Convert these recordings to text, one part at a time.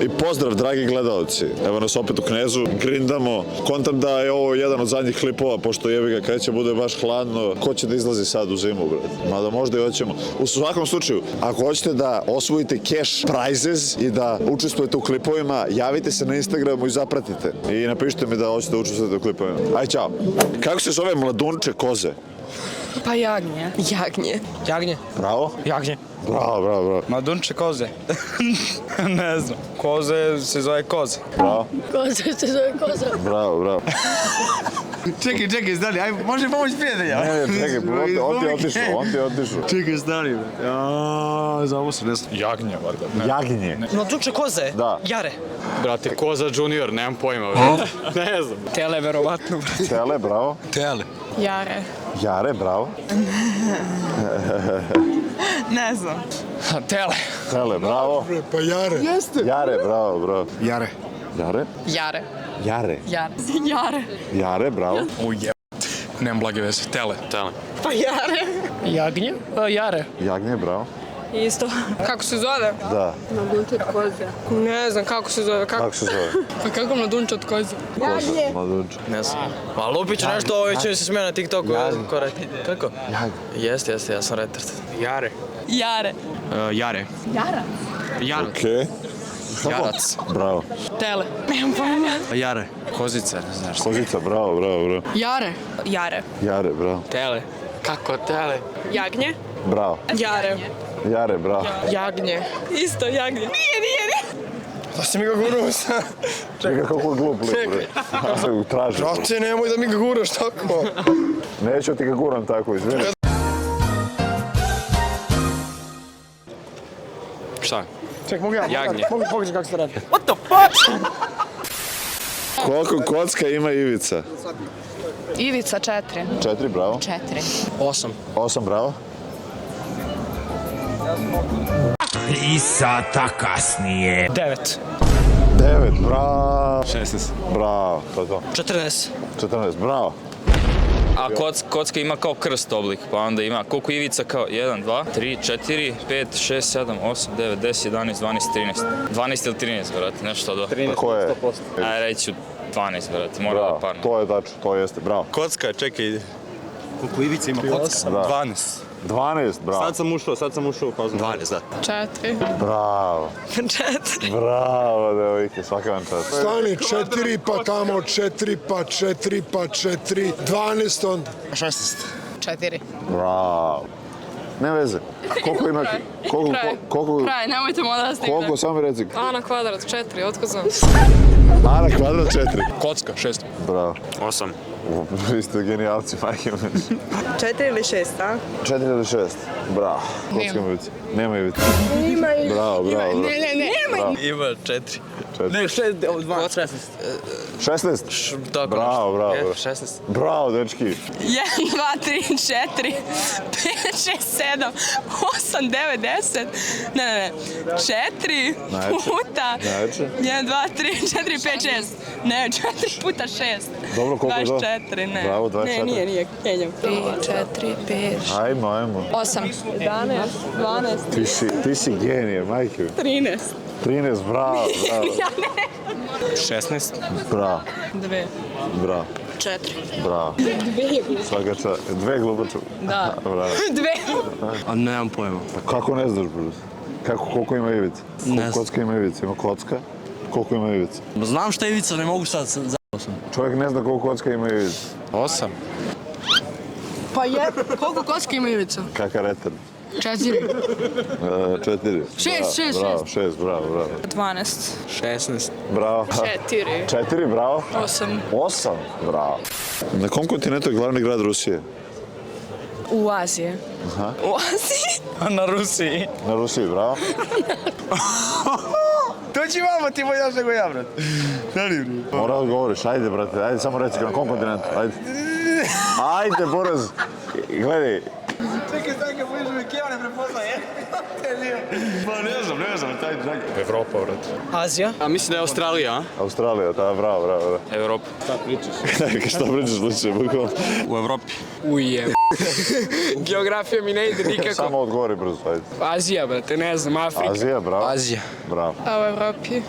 I pozdrav, dragi gledalci. Evo nas opet u Knezu, grindamo. Kontam da je ovo jedan od zadnjih klipova, pošto jebi ga, kada će bude baš hladno, ko će da izlazi sad u zimu, brate? Mada možda i hoćemo. U svakom slučaju, ako hoćete da osvojite cash prizes i da učestvujete u klipovima, javite se na Instagramu i zapratite. I napišite mi da hoćete da učestvujete u klipovima. Aj, čao. Kako se zove mladunče koze? Pa jagnje. Jagnje. Jagnje. Bravo. Jagnje. Bravo, bravo, bravo. Mladunče koze. Ne znam. Koze se zove koze. Bravo. Koza se zove koza. Bravo, bravo. Čekaj, stani, aj, može pomoći prijatelja. Ne, čekaj, on ti je otišao. Čekaj, stani, za ovo se ne znam. Jagnje, valjda. Jagnje. Mladunče koze? Da. Jare. Brate, Koza Junior, nemam pojma. Ne znam. Tele, verovatno, brate. Tele, bravo. Tele. Jare. Jare, bravo. Ne znam. Tele. Tele, bravo. Pa Jare. Jare, bravo, bravo. Jare. Jare? Jare. Jare. Jare. Jare. Jare, bravo. Nemam blage veze. Tele. Pa Jare. Jagnje? Jare. Jagnje, bravo. Isto. Kako se zove? Da. Mladunče od koze. Ne znam kako se zove. Kako se zove? Pa kako mladunče od koze? Koza, mladunče. Ne znam. Pa lupit ću nešto, ovo će se smije na TikToku. Kako? Jagnje. Jeste, ja sam retard. Jare. Jare. Jare. Jara. Jarac. Okej. Jarac. Bravo. Tele. Nemam pojma. Jare. Kozica, ne znaš. Kozica, bravo, bravo, bravo. Jare. Jare. Jare, bravo. Tele. Kako tele? Jagnje. Bravo. Jare. Jare, bravo. Jagnje. Isto jagnje. Nije. Da si mi ga gurao sad. Čekaj, kako glup lik, bre. Traži. Brate, nemoj da mi ga guraš tako. Neću ti ga guram tako, izvini. Šta? Ček, mogu ja? Jagnje. Mogu pogledati kako se radi. Koliko kocka ima Ivica? Ivica 4. 4, bravo. 4. 8. 8, bravo. 3 sata kasnije. 9. 9, bravo. 16. Bravo, to je to. 14. 14, bravo. A kocka ima kao krst oblik, pa onda ima koliko ivica kao 1, 2, 3, 4, 5, 6, 7, 8, 9, 10, 11, 12, 13. 12 ili 13, brate, nešto od ovo. Ko je? Aj, reći 12, brate, mora da Bravo, parno. to je tačno, to jeste, bravo. Kocka, čekaj. Koliko ivica ima kocka? Da. 12. 12, bravo. Sad sam ušao u fazon. 12, da. 4. Bravo. 4. Bravo, devojke, svaka vam čast. Stani, 4 pa tamo, 4 pa 4 pa 4, 12 onda. 16. 4. Bravo. Ne veze. Koliko ima... Koliko... Kraj, nemojte moda da stigne. Koliko, samo mi reci. A na kvadrat 4, otko znam. A na kvadrat 4. Kocka, 6. Bravo. 8. Vi ste genijalci, majke mi. 4 ili 6, a? 4 ili 6. Bravo. Kocka ima Ivica. Nema Ivica. Ima i... Bravo, bravo. Nema. Ima 4. 4. Ne, 6, 16. 16. Tako Bravo, bravo. 16. Bravo, dečki. 1, 2, 3, 4, 5, 6, 7, 8, 9, 10. Ne. 4 puta. Najveće. 1, 2, 3, 4, 5, 6. Ne, 4 puta 6. Dobro, koliko je to? 24, ne. Bravo, 24. Ne, nije, kenjam. 3, 4, 5, Ajmo. 8, 11, 12, Ti si genije, majke mi. 13. 13, bravo. Ja ne. 16. Bravo. 2, Bravo. 4. Bravo. 2. Svaka čast. 2 glubača. Da. Bravo. 2. A nemam pojma. Kako ne znaš, Bruce? Koliko ima Ivica? Koliko kocka ima Ivica? Ima kocka? Koliko ima Ivica? Znam šta je Ivica, ne mogu sad. Čovjek ne zna koliko kocka ima Ivica. 8. Pa koliko kocka ima Ivica? Kaka retard. 4. 4. 6. Bravo, 6, bravo. 12. 16. Bravo. 4. 4, bravo. 8. 8, bravo. Na kom kontinentu je glavni grad Rusije? U Aziji. Aha. U Aziji? Na Rusiji. Na Rusiji, bravo. To će vama, ti boljaš nego ja, brat. Mora da govoriš, ajde, brate, ajde, samo reci na kom kontinentu, ajde. Ajde, Boraz, gledaj. Čekaj, budeš mi keva ne prepoznaje. Pa ne znam, taj drag. Evropa, brate. Azija? A mislim da je Australija, a? Australija, da, bravo. Evropa. Šta pričaš, slučaj, bukvalno. U Evropi. Uje. Geografija mi ne ide nikako. Samo odgovori brzo, ajde. Azija, brate, ne znam, Afrika. Azija, bravo. Azija. Bravo. A u Evropi?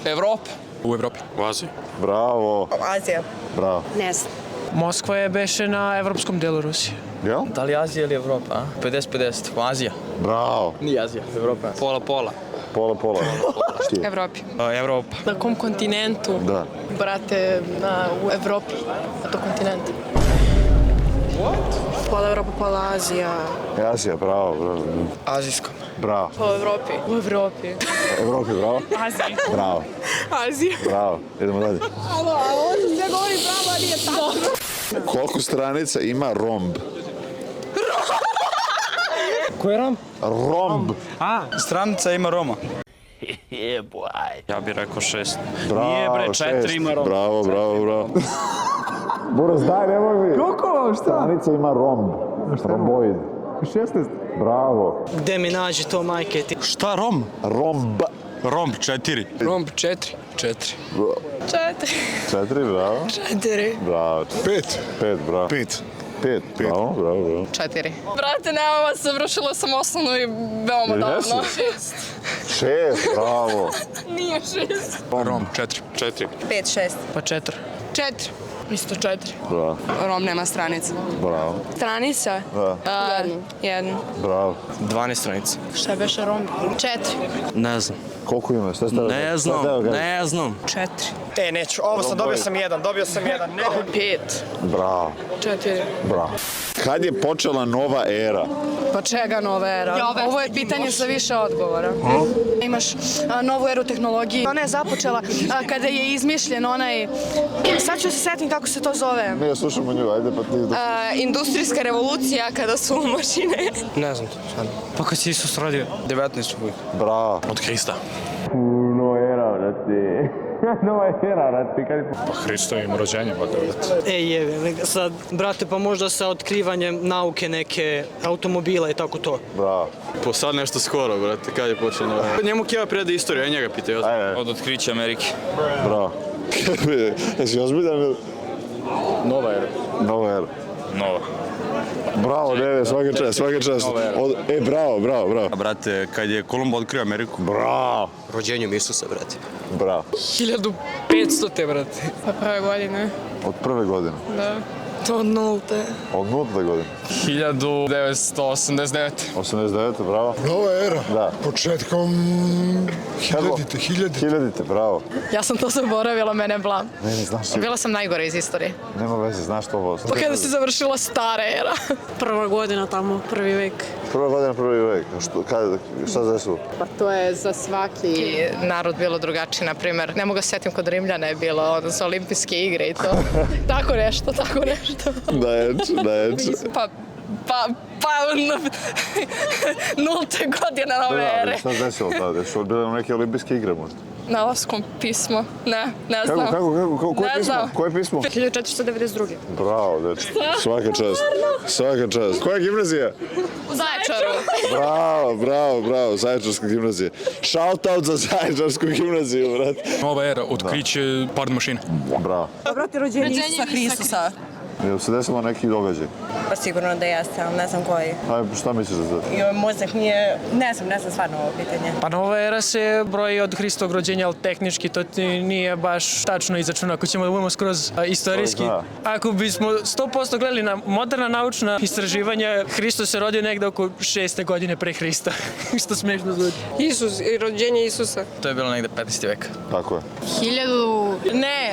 Evropa. U Evropi. U Aziji. Bravo. Azija. Bravo. Ne znam. Moskva je beše na evropskom delu Rusije. Jel? Da li Azija ili Evropa, a? 50-50, Azija. Bravo. Nije Azija, Evropa. Pola. Pola. Evropi. Evropa. Na kom kontinentu? Da. Brate, u Evropi. Na to kontinentu. Pola Evropa, pola Azija. Azija, bravo. Azijskom. Bravo. Po Evropi. U Evropi. Evropi, bravo. Aziji. Bravo. Azija. Bravo. Idemo dalje. Ovo sve govori pravo, a nije tako. Koliko stranica ima romb? Ko je Rom? Romb. Stranica ima Roma. Ja bih rekao 6. Bravo, Nije, bre, 4 ima romb. Bravo. Buras, daj, nemoj mi. Koliko? Šta? Stranica ima romb. Romboid. 16. Bravo. Gde mi nađe to, majke ti? Šta Rom? Romb. Rom 4. Romb 4. 4. 4, bravo. 4. Bravo. 5. Bravo. 5, bravo. 4. Brate, nema vas, završila sam osnovnu i veoma Ili davno. nesi? 6, bravo. Nije 6. Rom 4. 4. 5, 6. Pa 4. 4. Isto 4. Bravo. Rom nema stranica. Bravo. Stranica? Da. Jednu. Bravo. 12 stranica. Šta beše Rom? 4. Ne znam. Koliko ima? Šta ste Ne znam. 4. Neću, ovo sam, dobio sam jedan. 5. Bravo. 4. Bravo. Kad je počela nova era? Pa čega nova era? Ovo je pitanje sa više odgovora. Imaš novu eru tehnologije. Ona je započela kada je izmišljen onaj... Sad ću se setim kako se to zove. Mi ja slušamo nju, ajde pa ti... Industrijska revolucija kada su mašine. Ne znam to, stvarno. Pa kad se Isus rodio? 19. uvijek. Bravo. Od Hrista. Pa Hristovim rođenjem, brate. Jebe, sad, brate, pa možda sa otkrivanjem nauke neke automobila i tako to. Bravo. Po sad nešto skoro, brate, kad je počelo. Njemu Keva preda istoriju, ja njega pitao. Ajde. Od otkrića Amerike. Bravo. Jesi ozbiljan ili? Nova era. Nova era. Nova. Bravo, ne, svaka čast. Bravo. A brate, kad je Kolumbo otkrio Ameriku? Bravo. Rođenjem Isusa, brate. Bravo. 1500, brate. Pa prve godine. Od prve godine. Da. To od nulte. Od nulte godine. 1989. 89, bravo. Nova era. Da. Početkom hiljadite. Bravo. Ja sam to zaboravila, mene blam. Ne, znaš si. Bila sam najgore iz istorije. Nema veze, znaš to ovo. Pa kada se završila stara era. Prva godina tamo, prvi vek. Prva godina, prvi vek. Šta se desilo? Pa to je za svaki narod bilo drugačije, na primjer. Ne mogu se setim kod Rimljana je bilo, odnosno olimpijske igre i to. Tako nešto. Daječ. Pa, nulte godine nove ere. Šta se desilo tada? Su bile neke olimpijske igre možda? Na laskom pismo. Ne znam. Kako? Ne znam. Koje pismo? 1492. Bravo, dečko. Svaka čast. Koja gimnazija? U Zaječaru. Bravo, Zaječarska gimnazija. Shout out za Zaječarsku gimnaziju, brat. Nova era, otkriće pard mašine. Bravo. Brate, rođenje Isusa Hristusa. Jel se desilo neki događaj? Pa sigurno da jeste, ali ne znam koji. Ajde, šta misliš za to? Joj, mozak nije... Ne znam stvarno ovo pitanje. Pa nova era se broji od Hristovog rođenja, ali tehnički to nije baš tačno izračuna. Ako ćemo da budemo skroz istorijski. Ako bismo 100% gledali na moderna naučna istraživanja, Hristos se rodio negde oko 6. godine pre Hrista. Što smiješno zvuči. Isus i rođenje Isusa. To je bilo negde 15. veka. Tako je.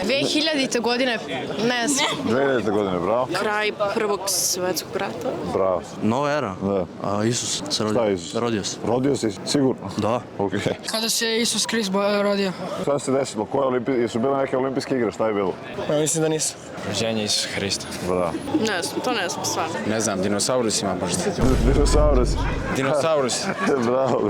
2000. godine, ne znam. 2000. godine, bravo. Kraj prvog svetskog rata. Bravo. Nova era? Da. A Isus se rodio? Šta Isus? Rodio se. Rodio si? Sigurno? Da. Okej. Kada se Isus Krist rodio? Šta se desilo? Jesu bile neke olimpijske igre? Šta je bilo? Ja mislim da nisu. Rođenje Isusa Hrista. Bravo. Ne znam, to ne znam stvarno. Ne znam, dinosaurusima možda. Dinosaurus. Dinosaurus. Bravo.